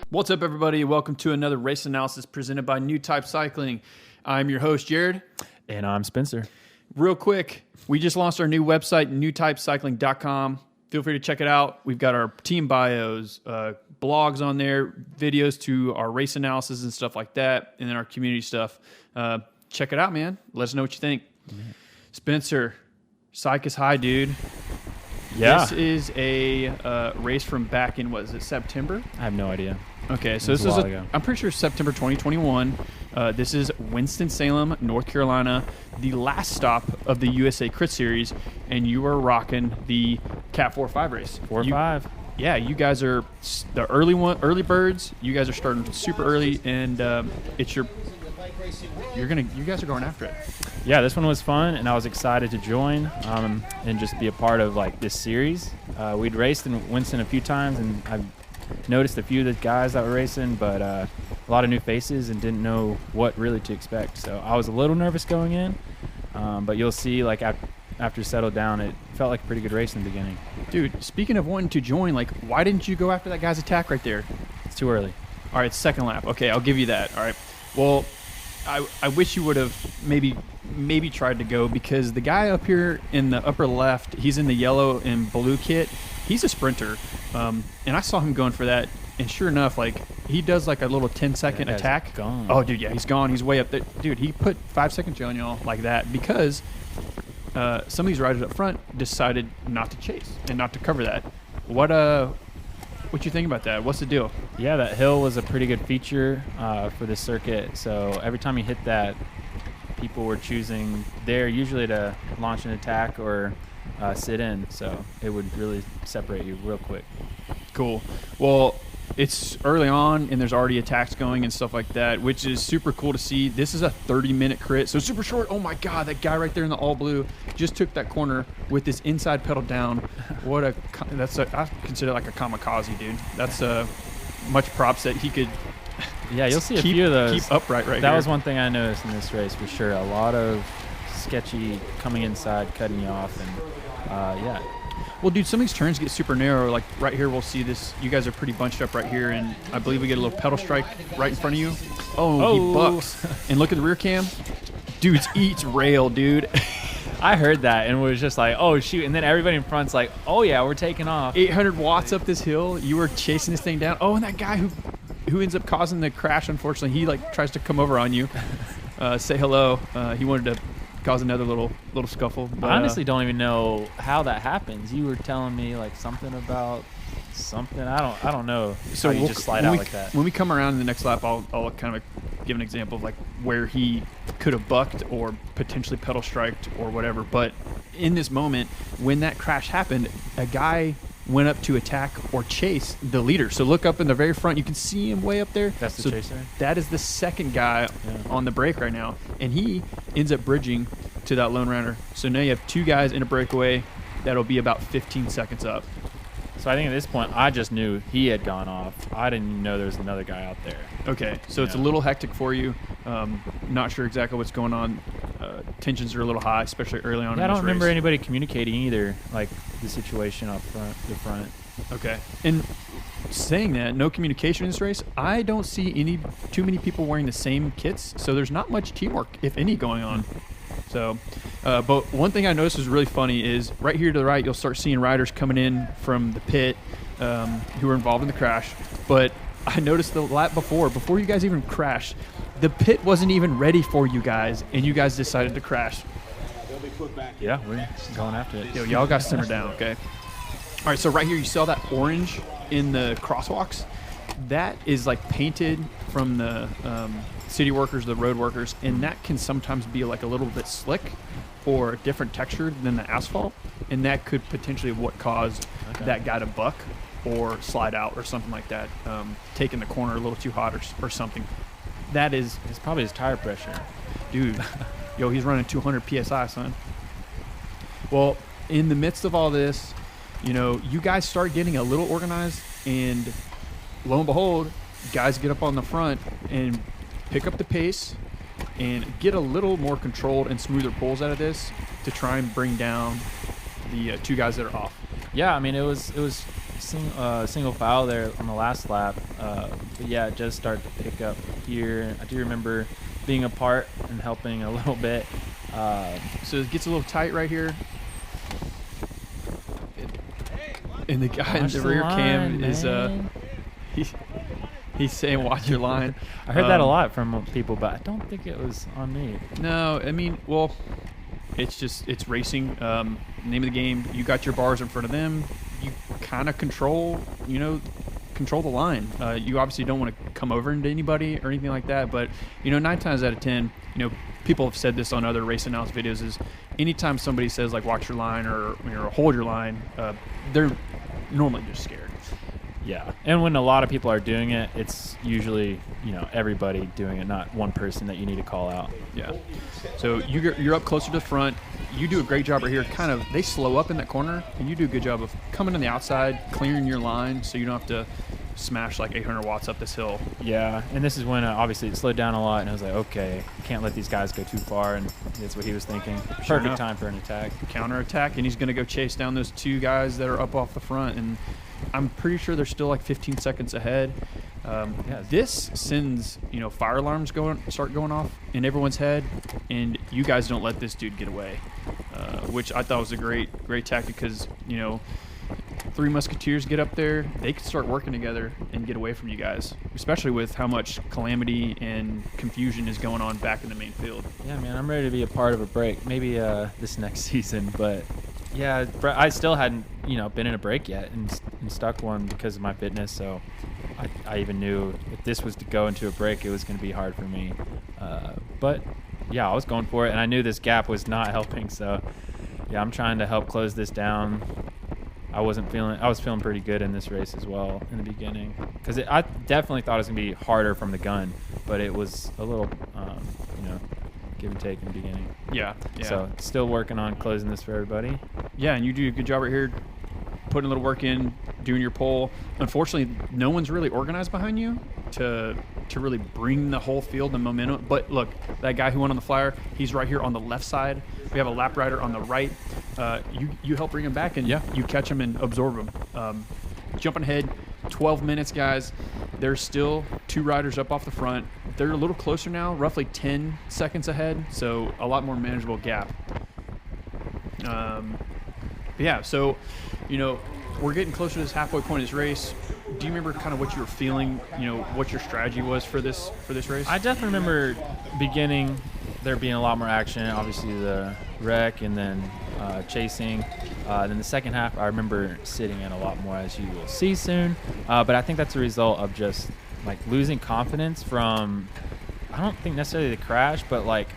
What's up, everybody? Welcome to another race analysis presented by Newtype Cycling. I'm your host, Jared. And I'm Spencer. Real quick, we just launched our new website, newtypecycling.com. Feel free to check it out. We've got our team bios, blogs on there, videos to our race analysis and stuff like that, and then our community stuff. Check it out, man. Let us know what you think. Mm-hmm. Spencer, Psych is high, dude. Yeah. This is a race from back in, what is it, September? I have no idea. Okay, so this is, I'm pretty sure September 2021. This is Winston-Salem, North Carolina, the last stop of the USA Crit Series, and you are rocking the Cat 4-5 race. 4-5. Yeah, you guys are the early birds. You guys are starting super early, and it's you guys are going after it. Yeah, this one was fun, and I was excited to join and just be a part of like this series. We'd raced in Winston a few times, and I've noticed a few of the guys that were racing, but a lot of new faces and didn't know what really to expect. So I was a little nervous going in, but you'll see like after settled down, it felt like a pretty good race in the beginning. Dude, speaking of wanting to join, like why didn't you go after that guy's attack right there? It's too early. All right, second lap. Okay, I'll give you that. All right. Well, I wish you would have maybe tried to go, because the guy up here in the upper left, he's in the yellow and blue kit. He's a sprinter, and I saw him going for that, and sure enough, like he does like a little 10-second attack. Gone. Oh, dude, yeah, he's gone. He's way up there. Dude, he put 5 seconds on y'all like that because some of these riders up front decided not to chase and not to cover that. What you think about that? What's the deal? Yeah, that hill was a pretty good feature for this circuit. So every time you hit that, people were choosing there usually to launch an attack or sit in. So it would really separate you real quick. Cool. Well, it's early on, and there's already attacks going and stuff like that, which is super cool to see. This is a 30-minute crit, so super short. Oh my God, that guy right there in the all blue just took that corner with his inside pedal down. I consider like a kamikaze, dude. That's much props that he could. Yeah, you'll see a few of those. Keep upright right That here. was one thing I noticed in this race for sure. A lot of sketchy coming inside, cutting you off, and yeah. Well, dude, some of these turns get super narrow. Like right here, we'll see this. You guys are pretty bunched up right here, and I believe we get a little pedal strike right in front of you. Oh. He bucks. And look at the rear cam. Dude eats rail, dude. I heard that and was just like, oh, shoot. And then everybody in front's like, oh, yeah, we're taking off. 800 watts up this hill. You were chasing this thing down. Oh, and that guy who ends up causing the crash, unfortunately, he like tries to come over on you. Say hello. He wanted to cause another little scuffle. But, I honestly don't even know how that happens. You were telling me like something about something. I don't know. So you just slide out like that. When we come around in the next lap, I'll kind of give an example of like where he could have bucked or potentially pedal striked or whatever. But in this moment, when that crash happened, a guy went up to attack or chase the leader. So look up in the very front. You can see him way up there. That's the chaser? That is the second guy on the break right now. And he ends up bridging to that lone runner. So now you have two guys in a breakaway. That'll be about 15 seconds up. So I think at this point, I just knew he had gone off. I didn't even know there was another guy out there. Okay, so it's a little hectic for you. Not sure exactly what's going on. Tensions are a little high, especially early on in this race. I don't remember anybody communicating either, like the situation up the front. Okay, and saying that, no communication in this race, I don't see too many people wearing the same kits, so there's not much teamwork, if any, going on. So, but one thing I noticed was really funny is right here to the right, you'll start seeing riders coming in from the pit who were involved in the crash. But I noticed the lap before you guys even crashed, the pit wasn't even ready for you guys, and you guys decided to crash. Yeah, we're going after it. Yo, y'all got to simmer down, okay? All right, so right here you saw that orange in the crosswalks. That is like painted from the city workers, the road workers, and that can sometimes be like a little bit slick or a different texture than the asphalt, and that could potentially what caused that guy to buck or slide out or something like that, taking the corner a little too hot or something. That is, it's probably his tire pressure. Dude, yo, he's running 200 PSI, son. Well, in the midst of all this, you guys start getting a little organized, and lo and behold, guys get up on the front and pick up the pace and get a little more controlled and smoother pulls out of this to try and bring down the two guys that are off. Yeah, I mean, it was single file there on the last lap. But yeah, it just started to pick up here. I do remember being a part and helping a little bit. So it gets a little tight right here. And the guy in the rear cam is he's saying watch your line. I heard that a lot from people, but I don't think it was on me. No, I mean, well, it's racing. Name of the game, you got your bars in front of them. You kind of control the line. You obviously don't want to come over into anybody or anything like that, but 9 times out of 10, people have said this on other race announce videos, is anytime somebody says like watch your line or hold your line, they're normally just scared. Yeah, and when a lot of people are doing it, it's usually everybody doing it, not one person that you need to call out. Yeah. So you're up closer to the front. You do a great job right here. Kind of, they slow up in that corner, and you do a good job of coming on the outside, clearing your line, so you don't have to smash like 800 watts up this hill. Yeah, and this is when obviously it slowed down a lot, and I was like, okay, can't let these guys go too far, and that's what he was thinking. Perfect time for an attack. Counterattack, and he's going to go chase down those two guys that are up off the front, and I'm pretty sure they're still like 15 seconds ahead. This sends fire alarms start going off in everyone's head, and you guys don't let this dude get away, which I thought was a great tactic, because 3 musketeers get up there, they can start working together and get away from you guys, especially with how much calamity and confusion is going on back in the main field. Yeah, man, I'm ready to be a part of a break, maybe this next season, but yeah, I still hadn't been in a break yet and stuck one because of my fitness, so I even knew if this was to go into a break, it was going to be hard for me. But yeah, I was going for it, and I knew this gap was not helping, so yeah, I'm trying to help close this down. I was feeling pretty good in this race as well in the beginning, because I definitely thought it was going to be harder from the gun, but it was a little give and take in the beginning. Yeah. So still working on closing this for everybody. Yeah, and you do a good job right here, putting a little work in, doing your pole. Unfortunately, no one's really organized behind you to really bring the whole field and momentum. But look, that guy who went on the flyer, he's right here on the left side. We have a lap rider on the right. You help bring him back, and you catch him and absorb him. Jumping ahead, 12 minutes, guys. There's still 2 riders up off the front. They're a little closer now, roughly 10 seconds ahead, so a lot more manageable gap. Yeah, so, we're getting closer to this halfway point of this race. Do you remember kind of what you were feeling, what your strategy was for this race? I definitely remember beginning there being a lot more action, obviously the wreck and then chasing. Then the second half, I remember sitting in a lot more, as you will see soon. But I think that's a result of just like losing confidence from, I don't think necessarily the crash, but like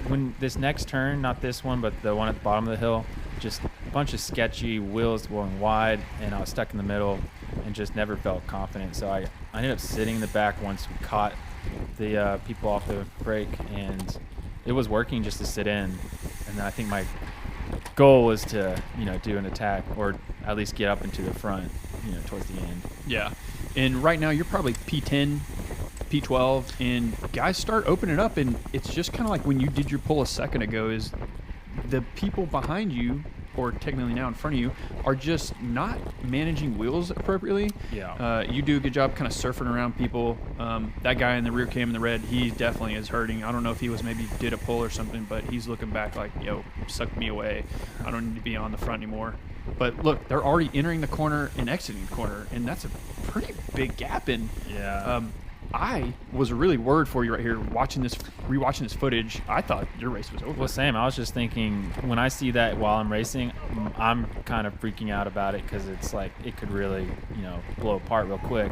when this next turn, not this one, but the one at the bottom of the hill, just a bunch of sketchy wheels going wide, and I was stuck in the middle and just never felt confident. So I ended up sitting in the back once we caught the people off the brake, and it was working just to sit in. And then I think my goal was to do an attack, or at least get up into the front towards the end. Yeah, and right now you're probably P10, P12, and guys start opening up, and it's just kind of like when you did your pull a second ago, is the people behind you, or technically now in front of you, are just not managing wheels appropriately. Yeah. You do a good job kind of surfing around people. That guy in the rear cam in the red, he definitely is hurting. I don't know if he was maybe did a pull or something, but he's looking back like, yo, suck me away. I don't need to be on the front anymore. But look, they're already entering the corner and exiting the corner, and that's a pretty big gap in. Yeah. I was really worried for you right here, rewatching this footage. I thought your race was over. Well, same. I was just thinking, when I see that while I'm racing, I'm kind of freaking out about it, because it's like it could really, blow apart real quick,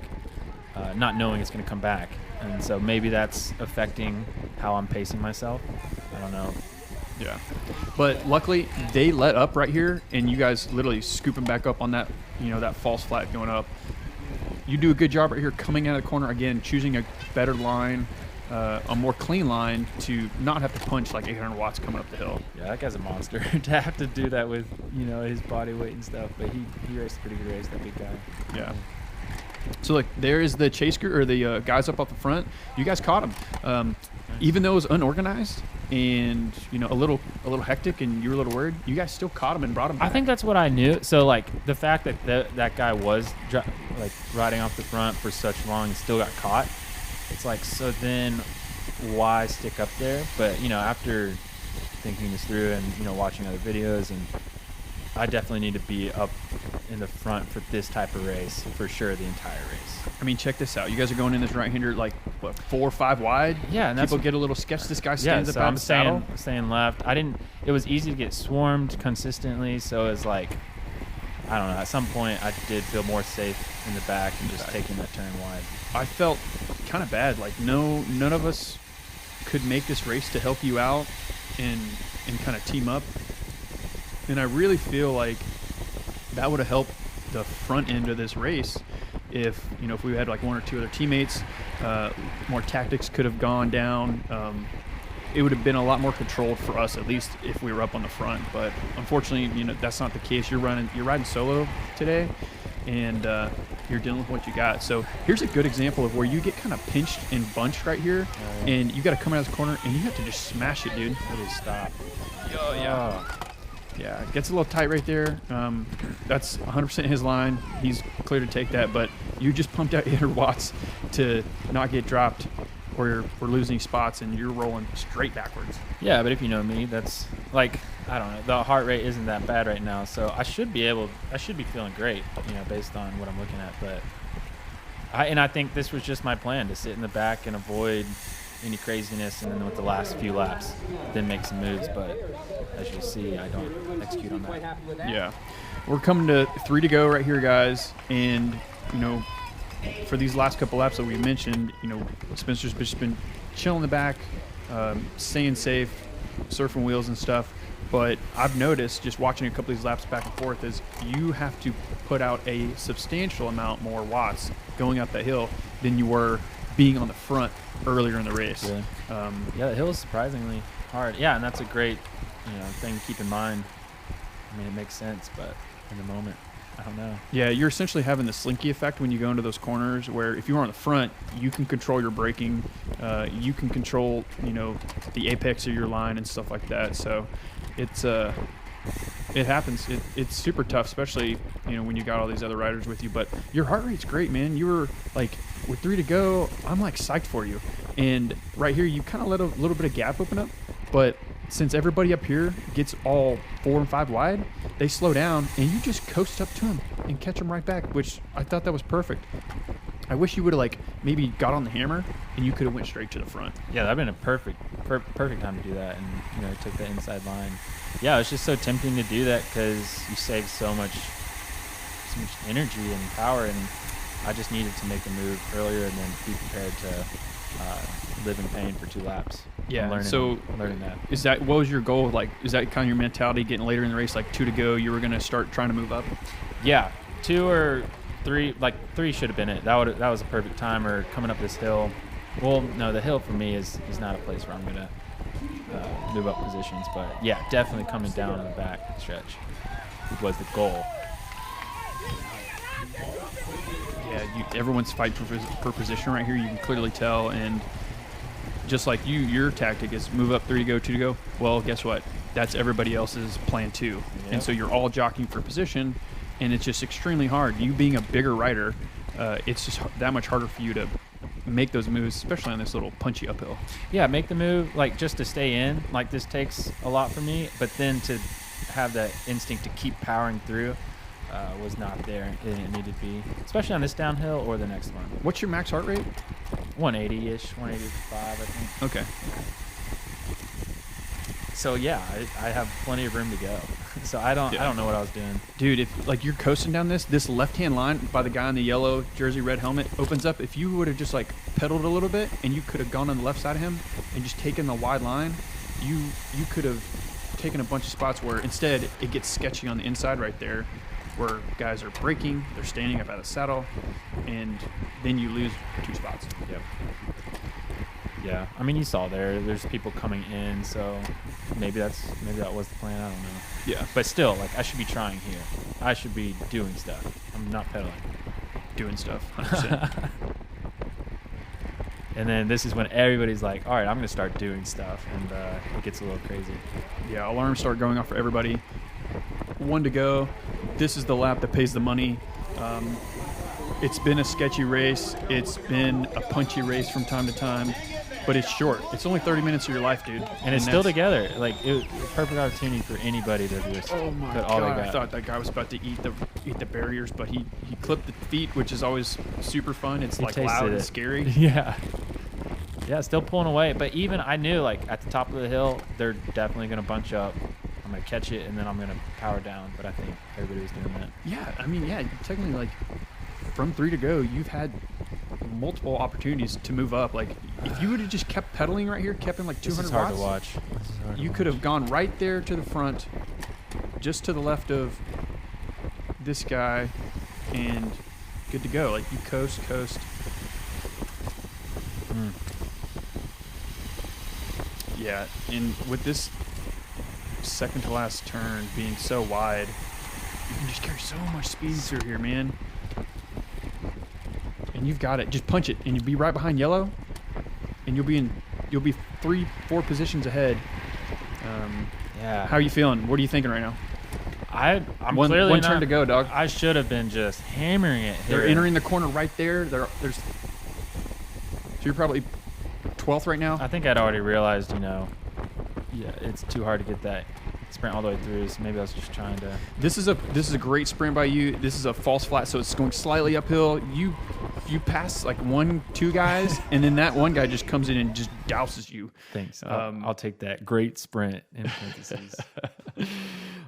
not knowing it's going to come back. And so maybe that's affecting how I'm pacing myself. I don't know. Yeah. But luckily, they let up right here, and you guys literally scooping back up on that, that false flat going up. You do a good job right here coming out of the corner, again, choosing a better line, a more clean line to not have to punch like 800 watts coming up the hill. Yeah, that guy's a monster to have to do that with, his body weight and stuff. But he raced a pretty good race, that big guy. Yeah. So like there is the chase group or the guys up the front. You guys caught them, even though it was unorganized and a little hectic, and you were a little worried. You guys still caught them and brought them back. I think that's what I knew. So like the fact that that guy was like riding off the front for such long and still got caught. It's like, so then why stick up there? But after thinking this through and watching other videos, and I definitely need to be up in the front for this type of race for sure, the entire race. I mean, check this out. You guys are going in this right-hander like what, 4 or 5 wide. Yeah, and people get a little sketched. This guy stands up at the saddle. I'm staying left. It was easy to get swarmed consistently, so it's like, I don't know. At some point, I did feel more safe in the back and just taking that turn wide. I felt kind of bad. Like none of us could make this race to help you out and kind of team up. And I really feel like that would have helped the front end of this race if we had like 1 or 2 other teammates. More tactics could have gone down. It would have been a lot more controlled for us, at least if we were up on the front. But unfortunately, that's not the case. You're riding solo today, and you're dealing with what you got. So here's a good example of where you get kind of pinched and bunched right here, and you got to come out of this corner, and you have to just smash it, dude. Really stop. Oh, yeah. Yeah, it gets a little tight right there. That's 100% his line. He's clear to take that, but you just pumped out 800 watts to not get dropped, or we're losing spots, and you're rolling straight backwards. Yeah, but if you know me, that's like, I don't know, the heart rate isn't that bad right now, so I should be feeling great, based on what I'm looking at. But I think this was just my plan, to sit in the back and avoid any craziness, and then with the last few laps, then make some moves. But as you see, I don't execute on that. Yeah, we're coming to 3 to go right here, guys, and for these last couple laps that we mentioned, Spencer's just been chilling in the back, staying safe, surfing wheels and stuff. But I've noticed, just watching a couple of these laps back and forth, is you have to put out a substantial amount more watts going up that hill than you were being on the front earlier in the race. Really? Yeah, the hill is surprisingly hard. Yeah, and that's a great thing to keep in mind. I mean, it makes sense, but in the moment, I don't know. Yeah, you're essentially having the slinky effect when you go into those corners, where if you were on the front, you can control your braking, you can control the apex of your line and stuff like that. So it happens. It's super tough, especially when you got all these other riders with you. But your heart rate's great, man. You were like, with 3 to go, I'm like psyched for you. And right here, you kind of let a little bit of gap open up, but since everybody up here gets all 4 and 5 wide, they slow down, and you just coast up to them and catch them right back, which I thought that was perfect. I wish you would have maybe got on the hammer, and you could have went straight to the front. Yeah, that'd been a perfect time to do that, and take the inside line. Yeah, it's just so tempting to do that because you save so much energy and power, and I just needed to make a move earlier and then be prepared to live in pain for 2 laps. Yeah, learning that. What was your goal? Is that kind of your mentality getting later in the race, 2 to go, you were going to start trying to move up? Yeah, 2 or 3, 3 should have been it. That was a perfect time, or coming up this hill. Well, no, the hill for me is not a place where I'm going to move up positions, but yeah, definitely coming down on the back stretch was the goal. Yeah, everyone's fighting for position right here. You can clearly tell, and just like your tactic is move up 3 to go, 2 to go. Well, guess what? That's everybody else's plan too. Yep. And so you're all jockeying for position, and it's just extremely hard. You being a bigger rider, it's just that much harder for you to make those moves, especially on this little punchy uphill. Yeah, make the move, just to stay in. This takes a lot for me, but then to have that instinct to keep powering through was not there, and it needed to be, especially on this downhill or the next one. What's your max heart rate? 180-ish, 185, I think. Okay. So yeah, I have plenty of room to go. So I don't know what I was doing. Dude, if you're coasting down this left-hand line by the guy in the yellow jersey, red helmet opens up. If you would have just pedaled a little bit and you could have gone on the left side of him and just taken the wide line, you could have taken a bunch of spots where instead it gets sketchy on the inside right there, where guys are braking, they're standing up out of the saddle, and then you lose 2 spots. Yep. Yeah, I mean, you saw there's people coming in, so maybe that was the plan. I don't know. Yeah. But still, like, I should be trying here. I should be doing stuff. I'm not pedaling. Doing stuff. 100%. And then this is when everybody's like, all right, I'm going to start doing stuff. And it gets a little crazy. Yeah, alarms start going off for everybody. 1 to go. This is the lap that pays the money. It's been a sketchy race. It's been a punchy race from time to time. But it's short. It's only 30 minutes of your life, dude. And it's still together. Like, it was a perfect opportunity for anybody to just oh my put all God, they I got. thought that guy was about to eat the barriers, but he clipped the feet, which is always super fun. It's He like tasted loud and it. scary. Yeah. Yeah, still pulling away. But even I knew, like, at the top of the hill, they're definitely going to bunch up. I'm going to catch it, and then I'm going to power down. But I think everybody was doing that. Yeah, I mean, yeah, technically, like, from 3 to go, you've had multiple opportunities to move up. Like, if you would have just kept pedaling right here, kept in like 200 This is hard watts, to watch. This is hard to you watch. could have gone right there to the front, just to the left of this guy, and good to go. Like, you coast. Mm. Yeah, and with this second to last turn being so wide, you can just carry so much speed through here, man. And you've got it. Just punch it, and you'll be right behind yellow, and you'll be 3-4 positions ahead. Yeah. How are you feeling? What are you thinking right now? I'm one clearly turn to go, dog. I should have been just hammering it here. They're entering the corner right there. So you're probably 12th right now. I think I'd already realized, yeah, it's too hard to get that sprint all the way through. So maybe I was just trying to. This is a great sprint by you. This is a false flat, so it's going slightly uphill. You pass like 1-2 guys, and then that one guy just comes in and just douses you. Thanks. I'll take that. Great sprint in parentheses.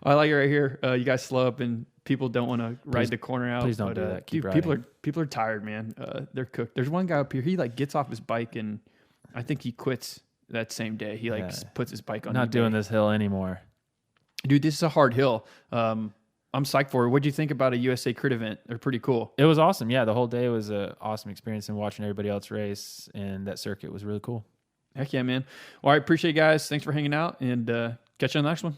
I like it right here. You guys slow up, and people don't want to ride the corner out. Please don't do that. Keep dude, riding. people are tired, man. They're cooked. There's one guy up here. He like gets off his bike, and I think he quits that same day. He puts his bike on. Not eBay. doing this hill anymore. Dude, this is a hard hill. I'm psyched for it. What'd you think about a USA Crit event? They're pretty cool. It was awesome. Yeah, the whole day was an awesome experience, and watching everybody else race, and that circuit was really cool. Heck yeah, man. Well, I appreciate you guys. Thanks for hanging out, and catch you on the next one.